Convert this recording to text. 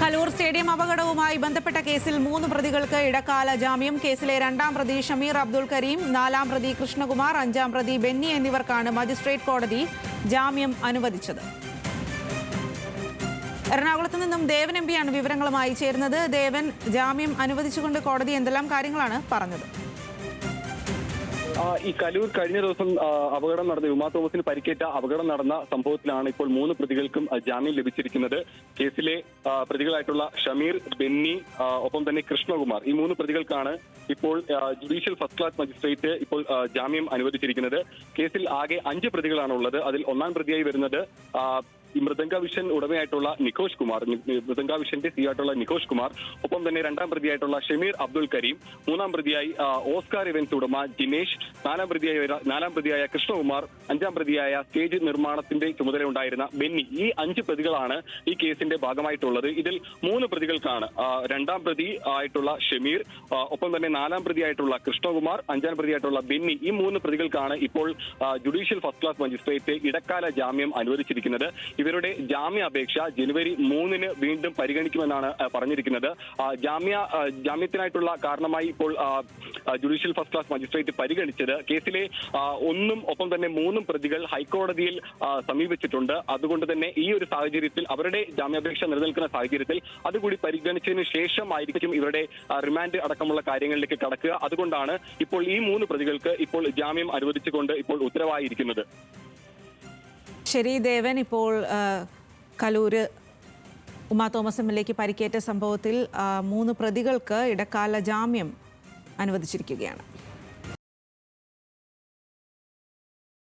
Kaloor stadium അപകടവുമായി ബന്ധപ്പെട്ട കേസിൽ 3 പ്രതികൾക്ക് ഇടക്കാല ജാമ്യം. കേസിലെ 2ാം പ്രതി ഷമീർ അബ്ദുൽ കരീം, 4ാം പ്രതി കൃഷ്ണകുമാർ, 5ാം പ്രതി ബെന്നി എന്നിവർക്കാണ് മജിസ്ട്രേറ്റ് കോടതി ജാമ്യം അനുവദിച്ചത്. എറണാകുളത്ത് നിന്നും ദേവൻ എം പിയാണ് വിവരങ്ങളുമായി ചേരുന്നത്. ദേവൻ, ജാമ്യം അനുവദിച്ചുകൊണ്ട് കോടതി എന്തെല്ലാം കാര്യങ്ങളാണ് പറഞ്ഞത്? ഈ കലൂർ കഴിഞ്ഞ ദിവസം അപകടം നടന്ന ഉമാ തോമസിന് പരിക്കേറ്റ അപകടം നടന്ന സംഭവത്തിലാണ് ഇപ്പോൾ 3 പ്രതികൾക്കും ജാമ്യം ലഭിച്ചിരിക്കുന്നത്. കേസിലെ പ്രതികളായിട്ടുള്ള ഷമീർ, ബെന്നി, ഒപ്പം തന്നെ കൃഷ്ണകുമാർ, ഈ 3 പ്രതികൾക്കാണ് ഇപ്പോൾ ജുഡീഷ്യൽ ഫസ്റ്റ് ക്ലാസ് മജിസ്ട്രേറ്റ് ഇപ്പോൾ ജാമ്യം അനുവദിച്ചിരിക്കുന്നത്. കേസിൽ ആകെ 5 പ്രതികളാണ് ഉള്ളത്. അതിൽ 1ാം പ്രതിയായി വരുന്നത് ഈ മൃദംഗ വിഷൻ ഉടമയായിട്ടുള്ള നിഖോഷ് കുമാർ, മൃദംഗ വിഷന്റെ സി ആയിട്ടുള്ള നിഖോഷ് കുമാർ, ഒപ്പം തന്നെ 2ാം പ്രതിയായിട്ടുള്ള ഷമീർ അബ്ദുൽ കരീം, 3ാം പ്രതിയായി ഓസ്കാർ ഇവന്റ്സ് ഉടമ ജിനേഷ്, 4ാം പ്രതിയായ കൃഷ്ണകുമാർ, 5ാം പ്രതിയായ സ്റ്റേജ് നിർമ്മാണത്തിന്റെ ചുമതല ഉണ്ടായിരുന്ന ബെന്നി. ഈ 5 പ്രതികളാണ് ഈ കേസിന്റെ ഭാഗമായിട്ടുള്ളത്. ഇതിൽ 3 പ്രതികൾക്കാണ് 2ാം പ്രതി ആയിട്ടുള്ള ഷമീർ, ഒപ്പം തന്നെ 4ാം പ്രതിയായിട്ടുള്ള കൃഷ്ണകുമാർ, 5ാം പ്രതിയായിട്ടുള്ള ബെന്നി, ഈ 3 പ്രതികൾക്കാണ് ഇപ്പോൾ ജുഡീഷ്യൽ ഫസ്റ്റ് ക്ലാസ് മജിസ്ട്രേറ്റ് ഇടക്കാല ജാമ്യം അനുവദിച്ചിരിക്കുന്നത്. ഇവരുടെ ജാമ്യാപേക്ഷ ജനുവരി 3-ന് വീണ്ടും പരിഗണിക്കുമെന്നാണ് പറഞ്ഞിരിക്കുന്നത്. ജാമ്യത്തിനായിട്ടുള്ള കാരണമായി ഇപ്പോൾ ജുഡീഷ്യൽ ഫസ്റ്റ് ക്ലാസ് മജിസ്ട്രേറ്റ് പരിഗണിച്ചത് കേസിലെ 1ഉം ഒപ്പം തന്നെ 3ഉം പ്രതികൾ ഹൈക്കോടതിയിൽ സമീപിച്ചിട്ടുണ്ട്. അതുകൊണ്ട് തന്നെ ഈ ഒരു സാഹചര്യത്തിൽ അവരുടെ ജാമ്യാപേക്ഷ നിലനിൽക്കുന്ന സാഹചര്യത്തിൽ അതുകൂടി പരിഗണിച്ചതിന് ശേഷമായിരിക്കും ഇവരുടെ റിമാൻഡ് അടക്കമുള്ള കാര്യങ്ങളിലേക്ക് കടക്കുക. അതുകൊണ്ടാണ് ഇപ്പോൾ ഈ 3 പ്രതികൾക്ക് ഇപ്പോൾ ജാമ്യം അനുവദിച്ചുകൊണ്ട് ഇപ്പോൾ ഉത്തരവായിരിക്കുന്നത്. ശരി ദേവൻ, ഇപ്പോൾ കലൂര് ഉമാ തോമസ് എം.എൽ.എക്ക് പരിക്കേറ്റ സംഭവത്തിൽ 3 പ്രതികൾക്ക് ഇടക്കാല ജാമ്യം അനുവദിച്ചിരിക്കുകയാണ്.